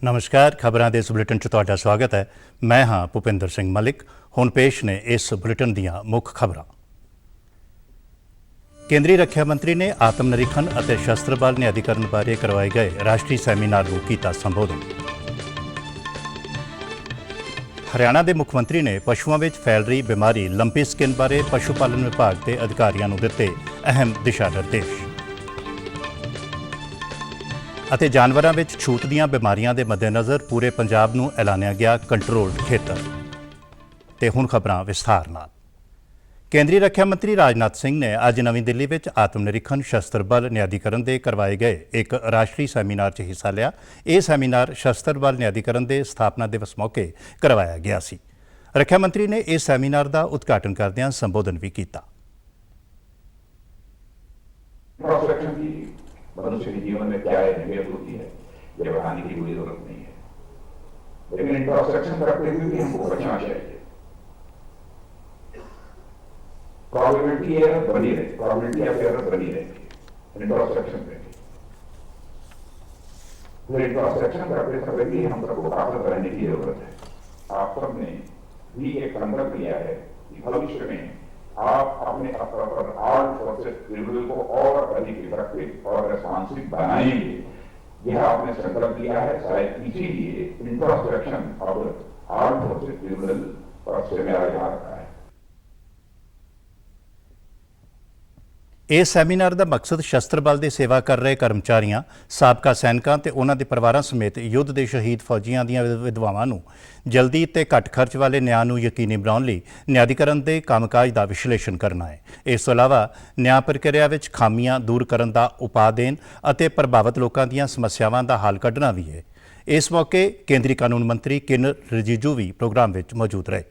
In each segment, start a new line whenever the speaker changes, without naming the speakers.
नमस्कार, खबरां दे इस बुलेटिन च तुहाडा स्वागत है। मैं हाँ भुपिंदर सिंह मलिक। हुण पेश ने इस बुलेटिन दीआं मुख खबरां। केंद्रीय रक्षा मंत्री ने आत्म निरीखण और शस्त्र बल न्यायाधिकरण बारे करवाए गए राष्ट्रीय सैमीनार नूं कीता संबोधन। हरियाणा के मुख्यमंत्री ने पशुओं में फैल रही बीमारी लंपी स्किन बारे पशु पालन विभाग के अधिकारियों नूं दिते अहम दिशा निर्देश। ਅਤੇ ਜਾਨਵਰਾਂ ਵਿੱਚ ਛੂਤ ਦੀਆਂ ਬਿਮਾਰੀਆਂ ਦੇ ਮੱਦੇਨਜ਼ਰ ਪੂਰੇ ਪੰਜਾਬ ਨੂੰ ਐਲਾਨਿਆ ਗਿਆ ਕੰਟਰੋਲਡ ਖੇਤਰ। ਤੇ ਹੁਣ ਖਬਰਾਂ ਵਿਸਥਾਰ ਨਾਲ। ਕੇਂਦਰੀ ਰੱਖਿਆ ਮੰਤਰੀ ਰਾਜਨਾਥ ਸਿੰਘ ਨੇ ਅੱਜ ਨਵੀਂ ਦਿੱਲੀ ਵਿੱਚ ਆਤਮ ਨਿਰੀਖਣ ਸ਼ਸਤਰ ਬਲ ਨਿਆਧੀਕਰਨ ਦੇ ਕਰਵਾਏ ਗਏ ਇੱਕ ਰਾਸ਼ਟਰੀ ਸੈਮੀਨਾਰ 'ਚ ਹਿੱਸਾ ਲਿਆ। ਇਹ ਸੈਮੀਨਾਰ ਸ਼ਸਤਰ ਬਲ ਨਿਆਧੀਕਰਨ ਦੇ ਸਥਾਪਨਾ ਦਿਵਸ ਮੌਕੇ ਕਰਵਾਇਆ ਗਿਆ ਸੀ। ਰੱਖਿਆ ਮੰਤਰੀ ਨੇ ਇਸ ਸੈਮੀਨਾਰ ਦਾ ਉਦਘਾਟਨ ਕਰਦਿਆਂ ਸੰਬੋਧਨ ਵੀ ਕੀਤਾ।
मनुष्य के जीवन में क्या अहमियत होती है ये बढ़ाने की कोई जरूरत नहीं है, लेकिन इंट्रोस्पेक्शन करते हुए भी हमको बचना चाहिए। प्रॉबिलिटी एरर बनी रहे, प्रॉबिलिटी ऑफ एरर बनी रहेगी इंट्रोस्पेक्शन में। फिर इंट्रोस्पेक्शन करते समय भी हम सबको काफिल रहने की जरूरत है। आप सबने भी एक संकल्प लिया है कि भविष्य में आप अपने स्तर पर आर्म्ड फोर्सेस ट्रिब्यूनल को और अधिक इफेक्टिव और रेस्पॉन्सिव बनाएंगे, यह आपने संकल्प लिया है। शायद इसीलिए इंट्रोस्पेक्शन और आर्म्ड फोर्सेस ट्रिब्यूनल पर से मेरा ध्यान रखा है।
इस सैमीनार का मकसद शस्त्र बल की सेवा कर रहे कर्मचारियों, साबका सैनिकों ते उन्हां दे परिवारां समेत युद्ध के शहीद फौजियों दीआं विधवावां नूं जल्दी ते घट खर्च वाले न्याय नूं यकीनी बनाउण लई न्यायाधिकरण के कामकाज का विश्लेषण करना है। इस तो इलावा न्याय प्रक्रिया विच खामियां दूर करन दा उपाਅ देण अते प्रभावित लोकां दीआं समस्यावां दा हल कढना भी है। इस मौके केंद्रीय कानून मंत्री किन रिजिजू भी प्रोग्राम विच मौजूद रहे।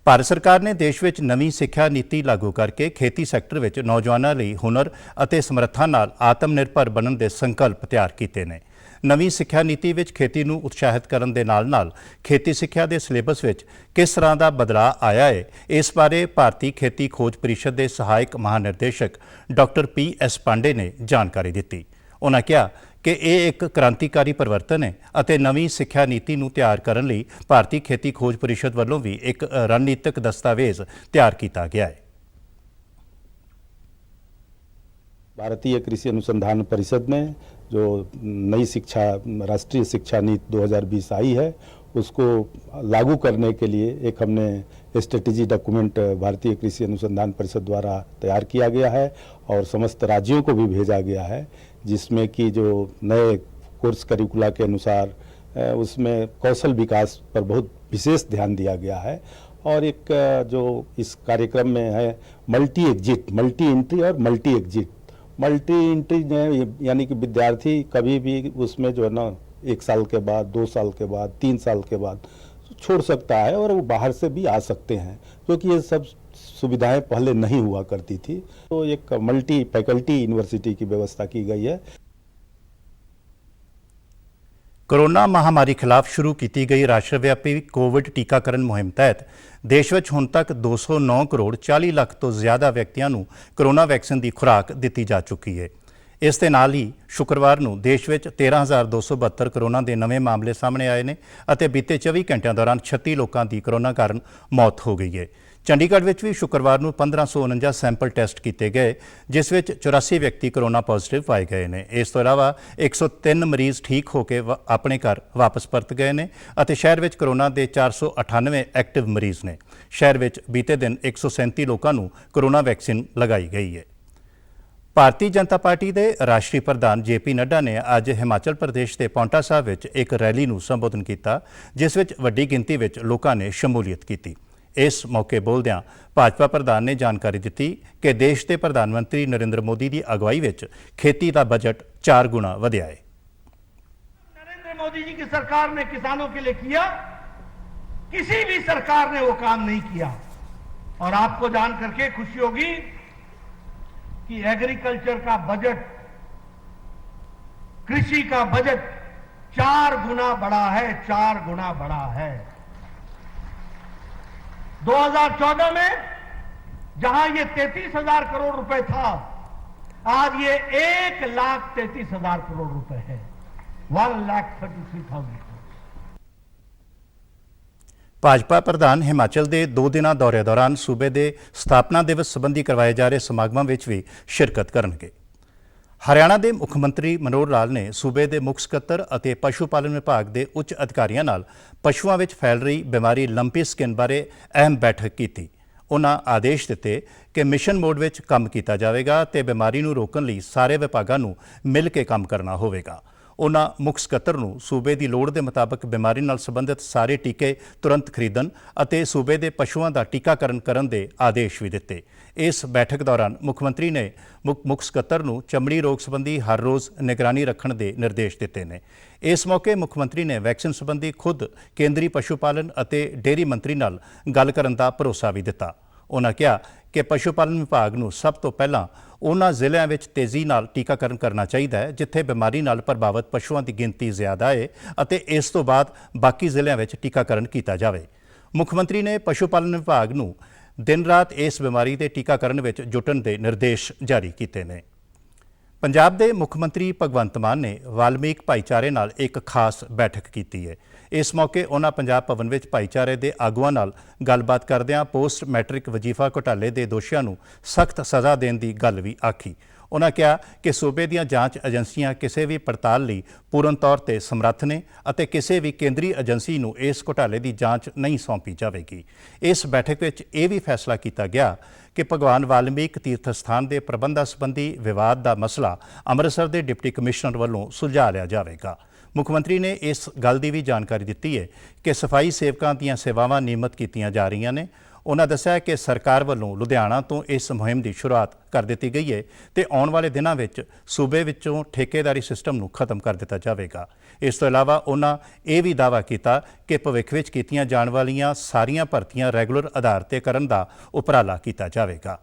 भारत सरकार ने देश में नवीं सिक्ख्या नीति लागू करके खेती सैक्टर में नौजवानों लिए हुनर और समर्था नाल आत्म निर्भर बनने के संकल्प तैयार किए हैं। नवीं सिक्ख्या नीति में खेती नूं उत्साहित करने के नाल खेती सिक्ख्या के सिलेबस में किस तरह का बदलाव आया है, इस बारे भारतीय खेती खोज परिषद के सहायक महानिर्देशक डॉक्टर PS पांडे ने जानकारी दी। उन्होंने कहा कि यह एक क्रांतिकारी परिवर्तन है और नवीं सिक्ख्या नीति नूं तैयार करने लई भारतीय खेती खोज परिषद वालों भी एक रणनीतिक दस्तावेज तैयार किया गया है।
भारतीय कृषि अनुसंधान परिषद ने जो नई शिक्षा राष्ट्रीय शिक्षा नीति 2020 आई है, उसको लागू करने के लिए एक हमने स्ट्रेटेजी डॉक्यूमेंट भारतीय कृषि अनुसंधान परिषद द्वारा तैयार किया गया है और समस्त राज्यों को भी भेजा गया है, जिसमें कि जो नए कोर्स करिकुला के अनुसार उसमें कौशल विकास पर बहुत विशेष ध्यान दिया गया है। और एक जो इस कार्यक्रम में है मल्टी एंट्री और मल्टी एग्जिट। मल्टी एंट्री यानी कि विद्यार्थी कभी भी उसमें जो है ना 1 साल के बाद, 2 साल के बाद, 3 साल के बाद छोड़ सकता है और वो बाहर से भी आ सकते हैं, क्योंकि ये सब सुविधाएं पहले नहीं हुआ करती थी। तो एक मल्टी फैकल्टी यूनिवर्सिटी की व्यवस्था की गई है।
कोरोना महामारी खिलाफ शुरू की गई राष्ट्रव्यापी कोविड टीकाकरण मुहिम तहत देश में हुण तक 209 करोड़ 40 लाख तो ज़्यादा व्यक्तियों को कोरोना वैक्सीन की खुराक दी जा चुकी है। इस दे नाल ही शुक्रवार नूं देश में 13,272 कोरोना के नवे मामले सामने आए हैं और बीते 24 घंटों दौरान 36 लोगों की कोरोना कारण मौत हो गई है। चंडीगढ़ में भी शुक्रवार नूं 1549 सैंपल टैसट किए गए, जिस विच 84 व्यक्ति कोरोना पॉजिटिव पाए गए हैं। इस तो इलावा 103 मरीज ठीक होकर अपने घर वापस परत गए हैं और शहर में कोरोना के 498 एक्टिव मरीज ने। शहर में बीते दिन 137 लोगों को कोरोना वैक्सीन लगाई गई है। भारतीय जनता पार्टी के राष्ट्रीय प्रधान JP नड्डा ने अज हिमाचल प्रदेश के पौंटा साहिब में एक रैली को संबोधन किया, जिस विच वड्डी गिनती में लोगों ने शमूलीयत की। इस मौके बोलदियां भाजपा प्रधान ने जानकारी दी कि देश के प्रधानमंत्री नरेंद्र मोदी की अगवाई में खेती का बजट 4 गुना वधिया है।
नरेंद्र मोदी जी की सरकार ने किसानों के लिए किया, किसी भी सरकार ने वो काम नहीं किया। और आपको जान करके खुशी होगी कि एग्रीकल्चर का बजट, कृषि का बजट 4 गुना बढ़ा है, 4 गुना बढ़ा है। 2014 में जहां ये 33,000 करोड़ रुपए था, आज ये 1,33,000 करोड़ रुपए है। 1,33,000 crore।
ਭਾਜਪਾ ਪ੍ਰਧਾਨ ਹਿਮਾਚਲ ਦੇ 2 ਦਿਨਾਂ ਦੌਰੇ ਦੌਰਾਨ ਸੂਬੇ ਦੇ ਸਥਾਪਨਾ ਦਿਵਸ ਸੰਬੰਧੀ ਕਰਵਾਏ ਜਾ ਰਹੇ ਸਮਾਗਮਾਂ ਵਿੱਚ ਵੀ ਸ਼ਿਰਕਤ ਕਰਨਗੇ। ਹਰਿਆਣਾ ਦੇ ਮੁੱਖ ਮੰਤਰੀ ਮਨੋਹਰ ਲਾਲ ਨੇ ਸੂਬੇ ਦੇ ਮੁੱਖ ਸਕੱਤਰ ਅਤੇ ਪਸ਼ੂ ਪਾਲਣ ਵਿਭਾਗ ਦੇ ਉੱਚ ਅਧਿਕਾਰੀਆਂ ਨਾਲ ਪਸ਼ੂਆਂ ਵਿੱਚ ਫੈਲ ਰਹੀ ਬਿਮਾਰੀ ਲੰਪੀ ਸਕਿਨ ਬਾਰੇ ਅਹਿਮ ਬੈਠਕ ਕੀਤੀ। ਉਨ੍ਹਾਂ ਆਦੇਸ਼ ਦਿੱਤੇ ਕਿ ਮਿਸ਼ਨ ਮੋਡ ਵਿੱਚ ਕੰਮ ਕੀਤਾ ਜਾਵੇਗਾ ਤੇ ਬਿਮਾਰੀ ਨੂੰ ਰੋਕਣ ਲਈ ਸਾਰੇ ਵਿਭਾਗਾਂ ਨੂੰ ਮਿਲ ਕੇ ਕੰਮ ਕਰਨਾ ਹੋਵੇਗਾ। ਉਨ੍ਹਾਂ ਮੁੱਖ ਸਕੱਤਰ ਨੂੰ ਸੂਬੇ ਦੀ ਲੋੜ ਦੇ ਮੁਤਾਬਕ ਬਿਮਾਰੀ ਨਾਲ ਸੰਬੰਧਿਤ ਸਾਰੇ ਟੀਕੇ ਤੁਰੰਤ ਖਰੀਦਣ ਅਤੇ ਸੂਬੇ ਦੇ ਪਸ਼ੂਆਂ ਦਾ ਟੀਕਾਕਰਨ ਕਰਨ ਦੇ ਆਦੇਸ਼ ਵੀ ਦਿੱਤੇ। ਇਸ ਬੈਠਕ ਦੌਰਾਨ ਮੁੱਖ ਮੰਤਰੀ ਨੇ ਮੁੱਖ ਸਕੱਤਰ ਨੂੰ ਚਮੜੀ ਰੋਗ ਸੰਬੰਧੀ ਹਰ ਰੋਜ਼ ਨਿਗਰਾਨੀ ਰੱਖਣ ਦੇ ਨਿਰਦੇਸ਼ ਦਿੱਤੇ ਨੇ। ਇਸ ਮੌਕੇ ਮੁੱਖ ਮੰਤਰੀ ਨੇ ਵੈਕਸੀਨ ਸੰਬੰਧੀ ਖੁਦ ਕੇਂਦਰੀ ਪਸ਼ੂ ਪਾਲਣ ਅਤੇ ਡੇਅਰੀ ਮੰਤਰੀ ਨਾਲ ਗੱਲ ਕਰਨ ਦਾ ਭਰੋਸਾ ਵੀ ਦਿੱਤਾ। ਉਨ੍ਹਾਂ ਕਿਹਾ ਕਿ ਪਸ਼ੂ ਪਾਲਣ ਵਿਭਾਗ ਨੂੰ ਸਭ ਤੋਂ ਪਹਿਲਾਂ ਉਹਨਾਂ ਜ਼ਿਲ੍ਹਿਆਂ ਵਿੱਚ ਤੇਜ਼ੀ ਨਾਲ ਟੀਕਾਕਰਨ ਕਰਨਾ ਚਾਹੀਦਾ ਹੈ ਜਿੱਥੇ ਬਿਮਾਰੀ ਨਾਲ ਪ੍ਰਭਾਵਿਤ ਪਸ਼ੂਆਂ ਦੀ ਗਿਣਤੀ ਜ਼ਿਆਦਾ ਹੈ ਅਤੇ ਇਸ ਤੋਂ ਬਾਅਦ ਬਾਕੀ ਜ਼ਿਲ੍ਹਿਆਂ ਵਿੱਚ ਟੀਕਾਕਰਨ ਕੀਤਾ ਜਾਵੇ। ਮੁੱਖ ਮੰਤਰੀ ਨੇ ਪਸ਼ੂ ਪਾਲਣ ਵਿਭਾਗ ਨੂੰ ਦਿਨ ਰਾਤ ਇਸ ਬਿਮਾਰੀ ਦੇ ਟੀਕਾਕਰਨ ਵਿੱਚ ਜੁਟਣ ਦੇ ਨਿਰਦੇਸ਼ ਜਾਰੀ ਕੀਤੇ ਨੇ। ਪੰਜਾਬ ਦੇ ਮੁੱਖ ਮੰਤਰੀ ਭਗਵੰਤ ਮਾਨ ਨੇ ਵਾਲਮੀਕ ਭਾਈਚਾਰੇ ਨਾਲ ਇੱਕ ਖਾਸ ਬੈਠਕ ਕੀਤੀ ਹੈ। ਇਸ ਮੌਕੇ ਉਨ੍ਹਾਂ ਪੰਜਾਬ ਭਵਨ ਵਿੱਚ ਭਾਈਚਾਰੇ ਦੇ ਆਗੂਆਂ ਨਾਲ ਗੱਲਬਾਤ ਕਰਦਿਆਂ ਪੋਸਟ ਮੈਟ੍ਰਿਕ ਵਜ਼ੀਫਾ ਘੁਟਾਲੇ ਦੇ ਦੋਸ਼ੀਆਂ ਨੂੰ ਸਖਤ ਸਜ਼ਾ ਦੇਣ ਦੀ ਗੱਲ ਵੀ ਆਖੀ। ਉਨ੍ਹਾਂ ਕਿਹਾ ਕਿ ਸੂਬੇ ਦੀਆਂ ਜਾਂਚ ਏਜੰਸੀਆਂ ਕਿਸੇ ਵੀ ਪੜਤਾਲ ਲਈ ਪੂਰਨ ਤੌਰ ਤੇ ਸਮਰੱਥ ਨੇ ਅਤੇ ਕਿਸੇ ਵੀ ਕੇਂਦਰੀ ਏਜੰਸੀ ਨੂੰ ਇਸ ਘੁਟਾਲੇ ਦੀ ਜਾਂਚ ਨਹੀਂ ਸੌਂਪੀ ਜਾਵੇਗੀ। ਇਸ ਬੈਠਕ ਵਿੱਚ ਇਹ ਵੀ ਫੈਸਲਾ ਕੀਤਾ ਗਿਆ ਕਿ ਭਗਵਾਨ ਵਾਲਮੀਕ ਤੀਰਥ ਸਥਾਨ ਦੇ ਪ੍ਰਬੰਧਾਂ ਸੰਬੰਧੀ ਵਿਵਾਦ ਦਾ ਮਸਲਾ ਅੰਮ੍ਰਿਤਸਰ ਦੇ ਡਿਪਟੀ ਕਮਿਸ਼ਨਰ ਵੱਲੋਂ ਸੁਲਝਾ ਲਿਆ ਜਾਵੇਗਾ। ਮੁੱਖ ਮੰਤਰੀ ਨੇ ਇਸ ਗੱਲ ਦੀ ਵੀ ਜਾਣਕਾਰੀ ਦਿੱਤੀ ਹੈ ਕਿ ਸਫਾਈ ਸੇਵਕਾਂ ਦੀਆਂ ਸੇਵਾਵਾਂ ਨਿਯਮਿਤ ਕੀਤੀਆਂ ਜਾ ਰਹੀਆਂ ਨੇ। ਉਨ੍ਹਾਂ ਦੱਸਿਆ ਕਿ ਸਰਕਾਰ ਵੱਲੋਂ ਲੁਧਿਆਣਾ ਤੋਂ ਇਸ ਮੁਹਿੰਮ ਦੀ ਸ਼ੁਰੂਆਤ ਕਰ ਦਿੱਤੀ ਗਈ ਹੈ ਤੇ ਆਉਣ ਵਾਲੇ ਦਿਨਾਂ ਵਿੱਚ ਸੂਬੇ ਵਿੱਚੋਂ ਠੇਕੇਦਾਰੀ ਸਿਸਟਮ ਨੂੰ ਖਤਮ ਕਰ ਦਿੱਤਾ ਜਾਵੇਗਾ। ਇਸ ਤੋਂ ਇਲਾਵਾ ਉਨ੍ਹਾਂ ਇਹ ਵੀ ਦਾਅਵਾ ਕੀਤਾ ਕਿ ਭਵਿੱਖ ਵਿੱਚ ਕੀਤੀਆਂ ਜਾਣ ਵਾਲੀਆਂ ਸਾਰੀਆਂ ਭਰਤੀਆਂ ਰੈਗੂਲਰ ਆਧਾਰ ਤੇ ਕਰਨ ਦਾ ਉਪਰਾਲਾ ਕੀਤਾ ਜਾਵੇਗਾ।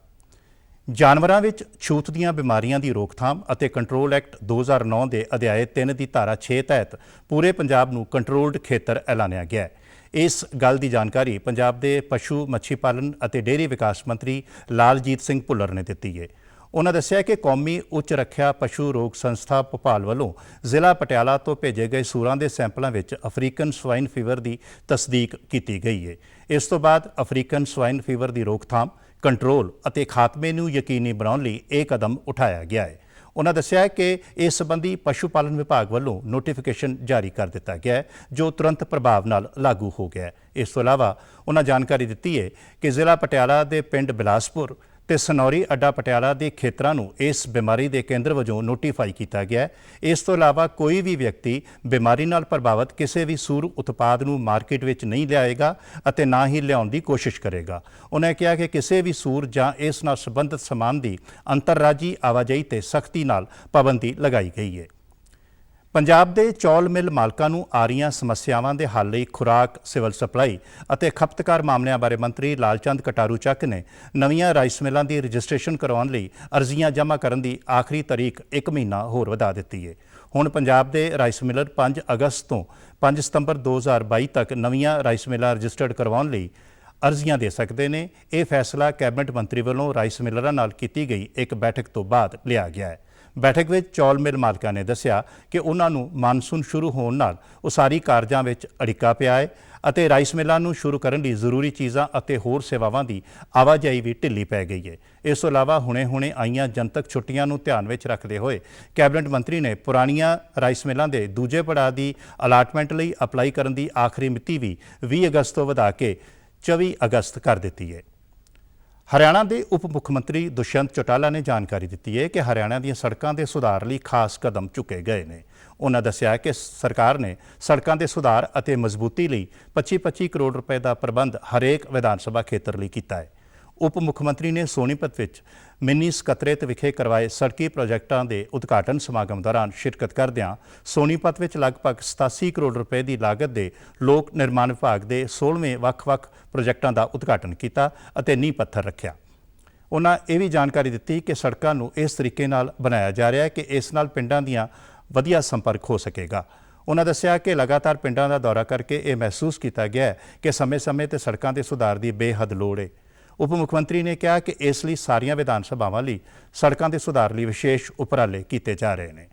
ਜਾਨਵਰਾਂ ਵਿੱਚ ਛੂਤ ਦੀਆਂ ਬਿਮਾਰੀਆਂ ਦੀ ਰੋਕਥਾਮ ਅਤੇ ਕੰਟਰੋਲ ਐਕਟ 2009 ਦੇ ਅਧਿਆਇ 3 ਦੀ ਧਾਰਾ 6 ਤਹਿਤ ਪੂਰੇ ਪੰਜਾਬ ਨੂੰ ਕੰਟਰੋਲਡ ਖੇਤਰ ਐਲਾਨਿਆ ਗਿਆ ਹੈ। ਇਸ ਗੱਲ ਦੀ ਜਾਣਕਾਰੀ ਪੰਜਾਬ ਦੇ ਪਸ਼ੂ ਮੱਛੀ ਪਾਲਣ ਅਤੇ ਡੇਅਰੀ ਵਿਕਾਸ ਮੰਤਰੀ ਲਾਲਜੀਤ ਸਿੰਘ ਭੁੱਲਰ ਨੇ ਦਿੱਤੀ ਹੈ। ਉਨ੍ਹਾਂ ਦੱਸਿਆ ਕਿ ਕੌਮੀ ਉੱਚ ਰੱਖਿਆ ਪਸ਼ੂ ਰੋਗ ਸੰਸਥਾ ਭੋਪਾਲ ਵੱਲੋਂ ਜ਼ਿਲ੍ਹਾ ਪਟਿਆਲਾ ਤੋਂ ਭੇਜੇ ਗਏ ਸੂਰਾਂ ਦੇ ਸੈਂਪਲਾਂ ਵਿੱਚ ਅਫਰੀਕਨ ਸਵਾਈਨ ਫੀਵਰ ਦੀ ਤਸਦੀਕ ਕੀਤੀ ਗਈ ਹੈ। ਇਸ ਤੋਂ ਬਾਅਦ ਅਫਰੀਕਨ ਸਵਾਈਨ ਫੀਵਰ ਦੀ ਰੋਕਥਾਮ, ਕੰਟਰੋਲ ਅਤੇ ਖਾਤਮੇ ਨੂੰ ਯਕੀਨੀ ਬਣਾਉਣ ਲਈ ਇਹ ਕਦਮ ਉਠਾਇਆ ਗਿਆ ਹੈ। ਉਨ੍ਹਾਂ ਦੱਸਿਆ ਕਿ ਇਸ ਸੰਬੰਧੀ ਪਸ਼ੂ ਪਾਲਣ ਵਿਭਾਗ ਵੱਲੋਂ ਨੋਟੀਫਿਕੇਸ਼ਨ ਜਾਰੀ ਕਰ ਦਿੱਤਾ ਗਿਆ ਹੈ ਜੋ ਤੁਰੰਤ ਪ੍ਰਭਾਵ ਨਾਲ ਲਾਗੂ ਹੋ ਗਿਆ ਹੈ। ਇਸ ਤੋਂ ਇਲਾਵਾ ਉਨ੍ਹਾਂ ਜਾਣਕਾਰੀ ਦਿੱਤੀ ਹੈ ਕਿ ਜ਼ਿਲ੍ਹਾ ਪਟਿਆਲਾ ਦੇ ਪਿੰਡ ਬਿਲਾਸਪੁਰ ਤੇ ਸਨੌਰੀ ਅੱਡਾ ਪਟਿਆਲਾ ਦੇ ਖੇਤਰਾਂ ਨੂੰ ਇਸ ਬਿਮਾਰੀ ਦੇ ਕੇਂਦਰ ਵਜੋਂ ਨੋਟੀਫਾਈ ਕੀਤਾ ਗਿਆ ਹੈ। ਇਸ ਤੋਂ ਇਲਾਵਾ ਕੋਈ ਵੀ ਵਿਅਕਤੀ ਬਿਮਾਰੀ ਨਾਲ ਪ੍ਰਭਾਵਿਤ ਕਿਸੇ ਵੀ ਸੂਰ ਉਤਪਾਦ ਨੂੰ ਮਾਰਕੀਟ ਵਿੱਚ ਨਹੀਂ ਲਿਆਏਗਾ ਅਤੇ ਨਾ ਹੀ ਲਿਆਉਣ ਦੀ ਕੋਸ਼ਿਸ਼ ਕਰੇਗਾ। ਉਨ੍ਹਾਂ ਕਿਹਾ ਕਿ ਕਿਸੇ ਵੀ ਸੂਰ ਜਾਂ ਇਸ ਨਾਲ ਸੰਬੰਧਿਤ ਸਮਾਨ ਦੀ ਅੰਤਰਰਾਜੀ ਆਵਾਜਾਈ ਤੇ ਸਖਤੀ ਨਾਲ ਪਾਬੰਦੀ ਲਗਾਈ ਗਈ ਹੈ। ਪੰਜਾਬ ਦੇ ਚੌਲ ਮਿਲ ਮਾਲਕਾਂ ਨੂੰ ਆ ਰਹੀਆਂ ਸਮੱਸਿਆਵਾਂ ਦੇ ਹੱਲ ਲਈ ਖੁਰਾਕ, ਸਿਵਲ ਸਪਲਾਈ ਅਤੇ ਖਪਤਕਾਰ ਮਾਮਲਿਆਂ ਬਾਰੇ ਮੰਤਰੀ ਲਾਲਚੰਦ ਕਟਾਰੂ ਚੱਕ ਨੇ ਨਵੀਆਂ ਰਾਈਸ ਮਿਲਾਂ ਦੀ ਰਜਿਸਟ੍ਰੇਸ਼ਨ ਕਰਵਾਉਣ ਲਈ ਅਰਜ਼ੀਆਂ ਜਮ੍ਹਾਂ ਕਰਨ ਦੀ ਆਖਰੀ ਤਾਰੀਖ 1 ਮਹੀਨਾ ਹੋਰ ਵਧਾ ਦਿੱਤੀ ਹੈ। ਹੁਣ ਪੰਜਾਬ ਦੇ ਰਾਈਸ ਮਿਲਰ 5 ਅਗਸਤ ਤੋਂ 5 ਸਤੰਬਰ 2022 ਤੱਕ ਨਵੀਆਂ ਰਾਈਸ ਮਿਲਾਂ ਰਜਿਸਟਰਡ ਕਰਵਾਉਣ ਲਈ ਅਰਜ਼ੀਆਂ ਦੇ ਸਕਦੇ ਨੇ। ਇਹ ਫੈਸਲਾ ਕੈਬਨਿਟ ਮੰਤਰੀ ਵੱਲੋਂ ਰਾਈਸ ਮਿਲਰਾਂ ਨਾਲ ਕੀਤੀ ਗਈ ਇੱਕ ਬੈਠਕ ਤੋਂ ਬਾਅਦ ਲਿਆ ਗਿਆ ਹੈ। ਬੈਠਕ ਵਿੱਚ ਚੌਲ ਮਿਲ ਮਾਲਕਾਂ ਨੇ ਦੱਸਿਆ ਕਿ ਉਹਨਾਂ ਨੂੰ ਮਾਨਸੂਨ ਸ਼ੁਰੂ ਹੋਣ ਨਾਲ ਉਸਾਰੀ ਕਾਰਜਾਂ ਵਿੱਚ ਅੜਿੱਕਾ ਪਿਆ ਹੈ ਅਤੇ ਰਾਈਸ ਮਿਲਾਂ ਨੂੰ ਸ਼ੁਰੂ ਕਰਨ ਲਈ ਜ਼ਰੂਰੀ ਚੀਜ਼ਾਂ ਅਤੇ ਹੋਰ ਸੇਵਾਵਾਂ ਦੀ ਆਵਾਜਾਈ ਵੀ ਢਿੱਲੀ ਪੈ ਗਈ ਹੈ। ਇਸ ਤੋਂ ਇਲਾਵਾ ਹੁਣੇ ਆਈਆਂ ਜਨਤਕ ਛੁੱਟੀਆਂ ਨੂੰ ਧਿਆਨ ਵਿੱਚ ਰੱਖਦੇ ਹੋਏ ਕੈਬਨਿਟ ਮੰਤਰੀ ਨੇ ਪੁਰਾਣੀਆਂ ਰਾਈਸ ਮਿਲਾਂ ਦੇ ਦੂਜੇ ਪੜਾਅ ਦੀ ਅਲਾਟਮੈਂਟ ਲਈ ਅਪਲਾਈ ਕਰਨ ਦੀ ਆਖਰੀ ਮਿਤੀ ਵੀ 20 ਅਗਸਤ ਤੋਂ ਵਧਾ ਕੇ 24 ਅਗਸਤ ਕਰ ਦਿੱਤੀ ਹੈ। ਹਰਿਆਣਾ ਦੇ ਉਪ ਮੁੱਖ ਮੰਤਰੀ ਦੁਸ਼ਯੰਤ ਚੌਟਾਲਾ ਨੇ ਜਾਣਕਾਰੀ ਦਿੱਤੀ ਹੈ ਕਿ ਹਰਿਆਣਾ ਦੀਆਂ ਸੜਕਾਂ ਦੇ ਸੁਧਾਰ ਲਈ ਖਾਸ ਕਦਮ ਚੁੱਕੇ ਗਏ ਨੇ। ਉਨ੍ਹਾਂ ਦੱਸਿਆ ਕਿ ਸਰਕਾਰ ਨੇ ਸੜਕਾਂ ਦੇ ਸੁਧਾਰ ਅਤੇ ਮਜ਼ਬੂਤੀ ਲਈ 25 ਕਰੋੜ ਰੁਪਏ ਦਾ ਪ੍ਰਬੰਧ ਹਰੇਕ ਵਿਧਾਨ ਸਭਾ ਖੇਤਰ ਲਈ ਕੀਤਾ ਹੈ। ਉਪ ਮੁੱਖ ਮੰਤਰੀ ਨੇ ਸੋਨੀਪਤ ਵਿੱਚ ਮਿੰਨੀ ਸਕੱਤਰੇਤ ਵਿਖੇ ਕਰਵਾਏ ਸੜਕੀ ਪ੍ਰੋਜੈਕਟਾਂ ਦੇ ਉਦਘਾਟਨ ਸਮਾਗਮ ਦੌਰਾਨ ਸ਼ਿਰਕਤ ਕਰਦਿਆਂ ਸੋਨੀਪਤ ਵਿੱਚ ਲਗਭਗ 87 ਕਰੋੜ ਰੁਪਏ ਦੀ ਲਾਗਤ ਦੇ ਲੋਕ ਨਿਰਮਾਣ ਵਿਭਾਗ ਦੇ 16ਵੇਂ ਵੱਖ-ਵੱਖ ਪ੍ਰੋਜੈਕਟਾਂ ਦਾ ਉਦਘਾਟਨ ਕੀਤਾ ਅਤੇ ਨੀਂਹ ਪੱਥਰ ਰੱਖਿਆ। ਉਨ੍ਹਾਂ ਇਹ ਵੀ ਜਾਣਕਾਰੀ ਦਿੱਤੀ ਕਿ ਸੜਕਾਂ ਨੂੰ ਇਸ ਤਰੀਕੇ ਨਾਲ ਬਣਾਇਆ ਜਾ ਰਿਹਾ ਹੈ ਕਿ ਇਸ ਨਾਲ ਪਿੰਡਾਂ ਦੀਆਂ ਵਧੀਆ ਸੰਪਰਕ ਹੋ ਸਕੇਗਾ। ਉਨ੍ਹਾਂ ਦੱਸਿਆ ਕਿ ਲਗਾਤਾਰ ਪਿੰਡਾਂ ਦਾ ਦੌਰਾ ਕਰਕੇ ਇਹ ਮਹਿਸੂਸ ਕੀਤਾ ਗਿਆ ਹੈ ਕਿ ਸਮੇਂ-ਸਮੇਂ ਤੇ ਸੜਕਾਂ ਦੇ ਸੁਧਾਰ ਦੀ ਬੇਹੱਦ ਲੋੜ ਹੈ। ਉਪ ਮੁੱਖ ਮੰਤਰੀ ਨੇ ਕਿਹਾ ਕਿ ਇਸ ਲਈ ਸਾਰੀਆਂ ਵਿਧਾਨ ਸਭਾਵਾਂ ਲਈ ਸੜਕਾਂ ਦੇ ਸੁਧਾਰ ਲਈ ਵਿਸ਼ੇਸ਼ ਉਪਰਾਲੇ ਕੀਤੇ ਜਾ ਰਹੇ ਨੇ।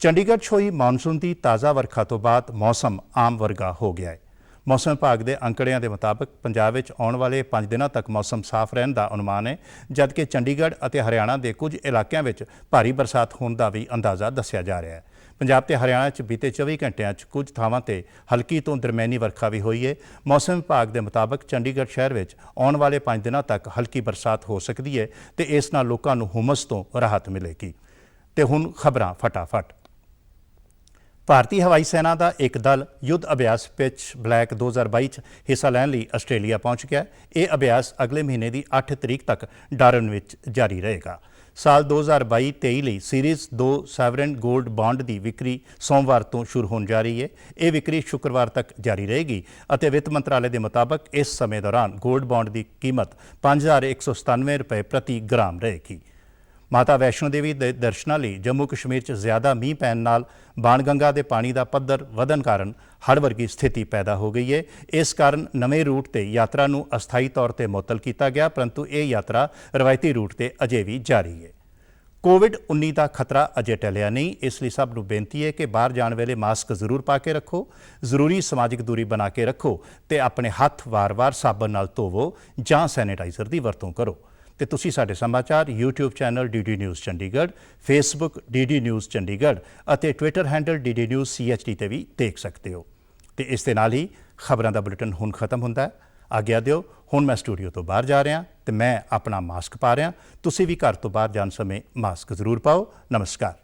ਚੰਡੀਗੜ੍ਹ 'ਚ ਹੋਈ ਮਾਨਸੂਨ ਦੀ ਤਾਜ਼ਾ ਵਰਖਾ ਤੋਂ ਬਾਅਦ ਮੌਸਮ ਆਮ ਵਰਗਾ ਹੋ ਗਿਆ ਹੈ। ਮੌਸਮ ਵਿਭਾਗ ਦੇ ਅੰਕੜਿਆਂ ਦੇ ਮੁਤਾਬਕ ਪੰਜਾਬ ਵਿੱਚ ਆਉਣ ਵਾਲੇ 5 ਦਿਨਾਂ ਤੱਕ ਮੌਸਮ ਸਾਫ਼ ਰਹਿਣ ਦਾ ਅਨੁਮਾਨ ਹੈ, ਜਦਕਿ ਚੰਡੀਗੜ੍ਹ ਅਤੇ ਹਰਿਆਣਾ ਦੇ ਕੁਝ ਇਲਾਕਿਆਂ ਵਿੱਚ ਭਾਰੀ ਬਰਸਾਤ ਹੋਣ ਦਾ ਵੀ ਅੰਦਾਜ਼ਾ ਦੱਸਿਆ ਜਾ ਰਿਹਾ ਹੈ। ਪੰਜਾਬ ਤੇ ਹਰਿਆਣਾ 'ਚ ਬੀਤੇ 24 ਘੰਟਿਆਂ 'ਚ ਕੁਝ ਥਾਵਾਂ ਤੇ ਹਲਕੀ ਤੋਂ ਦਰਮਿਆਨੀ ਵਰਖਾ ਵੀ ਹੋਈ ਹੈ। ਮੌਸਮ ਵਿਭਾਗ ਦੇ ਮੁਤਾਬਕ ਚੰਡੀਗੜ੍ਹ ਸ਼ਹਿਰ ਵਿੱਚ ਆਉਣ ਵਾਲੇ 5 ਦਿਨਾਂ ਤੱਕ ਹਲਕੀ ਬਰਸਾਤ ਹੋ ਸਕਦੀ ਹੈ ਤੇ ਇਸ ਨਾਲ ਲੋਕਾਂ ਨੂੰ ਹੁਮਸ ਤੋਂ ਰਾਹਤ ਮਿਲੇਗੀ। ਤੇ ਹੁਣ ਖਬਰਾਂ ਫਟਾਫਟ। ਭਾਰਤੀ ਹਵਾਈ ਸੈਨਾ ਦਾ ਇੱਕ ਦਲ ਯੁੱਧ ਅਭਿਆਸ ਪਿਚ ਬਲੈਕ 2022 'ਚ ਹਿੱਸਾ ਲੈਣ ਲਈ ਆਸਟ੍ਰੇਲੀਆ ਪਹੁੰਚ ਗਿਆ। ਇਹ ਅਭਿਆਸ ਅਗਲੇ ਮਹੀਨੇ ਦੀ 8 ਤਰੀਕ ਤੱਕ ਡਾਰਨ ਵਿੱਚ ਜਾਰੀ ਰਹੇਗਾ। ਸਾਲ 2022-23 ਲਈ ਸੀਰੀਜ਼ 2 ਸੈਵਰਨ ਗੋਲਡ ਬੌਂਡ ਦੀ ਵਿਕਰੀ ਸੋਮਵਾਰ ਤੋਂ ਸ਼ੁਰੂ ਹੋਣ ਜਾ ਰਹੀ ਹੈ। ਇਹ ਵਿਕਰੀ ਸ਼ੁੱਕਰਵਾਰ ਤੱਕ ਜਾਰੀ ਰਹੇਗੀ ਅਤੇ ਵਿੱਤ ਮੰਤਰਾਲੇ ਦੇ ਮੁਤਾਬਕ ਇਸ ਸਮੇਂ ਦੌਰਾਨ ਗੋਲਡ ਬੌਂਡ ਦੀ ਕੀਮਤ 5,197 ਰੁਪਏ ਪ੍ਰਤੀ ਗ੍ਰਾਮ ਰਹੇਗੀ। ਮਾਤਾ ਵੈਸ਼ਨੋ ਦੇਵੀ ਦੇ ਦਰਸ਼ਨਾਂ ਲਈ ਜੰਮੂ ਕਸ਼ਮੀਰ 'ਚ ਜ਼ਿਆਦਾ ਮੀਂਹ ਪੈਣ ਨਾਲ ਬਾਣਗੰਗਾ ਦੇ ਪਾਣੀ ਦਾ ਪੱਧਰ ਵਧਣ ਕਾਰਨ ਹੜ੍ਹ ਵਰਗੀ ਸਥਿਤੀ ਪੈਦਾ ਹੋ ਗਈ ਹੈ। ਇਸ ਕਾਰਨ ਨਵੇਂ ਰੂਟ ਤੇ ਯਾਤਰਾ ਨੂੰ ਅਸਥਾਈ ਤੌਰ ਤੇ ਮੁਅੱਤਲ ਕੀਤਾ ਗਿਆ, ਪਰੰਤੂ ਇਹ ਯਾਤਰਾ ਰਵਾਇਤੀ ਰੂਟ ਤੇ ਅਜੇ ਵੀ ਜਾਰੀ ਹੈ। ਕੋਵਿਡ-19 ਦਾ ਖਤਰਾ ਅਜੇ ਟਲਿਆ ਨਹੀਂ, ਇਸ ਲਈ ਸਭ ਨੂੰ ਬੇਨਤੀ ਹੈ ਕਿ ਬਾਹਰ ਜਾਣ ਵੇਲੇ ਮਾਸਕ ਜ਼ਰੂਰ ਪਾ ਕੇ ਰੱਖੋ, ਜ਼ਰੂਰੀ ਸਮਾਜਿਕ ਦੂਰੀ ਬਣਾ ਕੇ ਰੱਖੋ ਤੇ ਆਪਣੇ ਹੱਥ ਵਾਰ-ਵਾਰ ਸਾਬਣ ਨਾਲ ਧੋਵੋ ਜਾਂ ਸੈਨੀਟਾਈਜ਼ਰ ਦੀ ਵਰਤੋਂ ਕਰੋ। ਤੇ ਤੁਸੀਂ ਸਾਡੇ ਸਮਾਚਾਰ YouTube channel DD news Chandigarh, Facebook DD news Chandigarh ਅਤੇ Twitter handle DD news CHD ਤੇ ਵੀ ਦੇਖ ਸਕਦੇ ਹੋ। ਤੇ ਇਸ ਦੇ ਨਾਲ ਹੀ ਖਬਰਾਂ ਦਾ ਬੁਲੇਟਿਨ ਹੁਣ ਖਤਮ ਹੁੰਦਾ ਹੈ। ਆਗਿਆ ਦਿਓ, ਹੁਣ ਮੈਂ ਸਟੂਡੀਓ ਤੋਂ ਬਾਹਰ ਜਾ ਰਿਹਾ ਤੇ ਮੈਂ ਆਪਣਾ ਮਾਸਕ ਪਾ ਰਿਹਾ। ਤੁਸੀਂ ਵੀ ਘਰ ਤੋਂ ਬਾਹਰ ਜਾਣ ਸਮੇਂ ਮਾਸਕ ਜ਼ਰੂਰ ਪਾਓ। ਨਮਸਕਾਰ।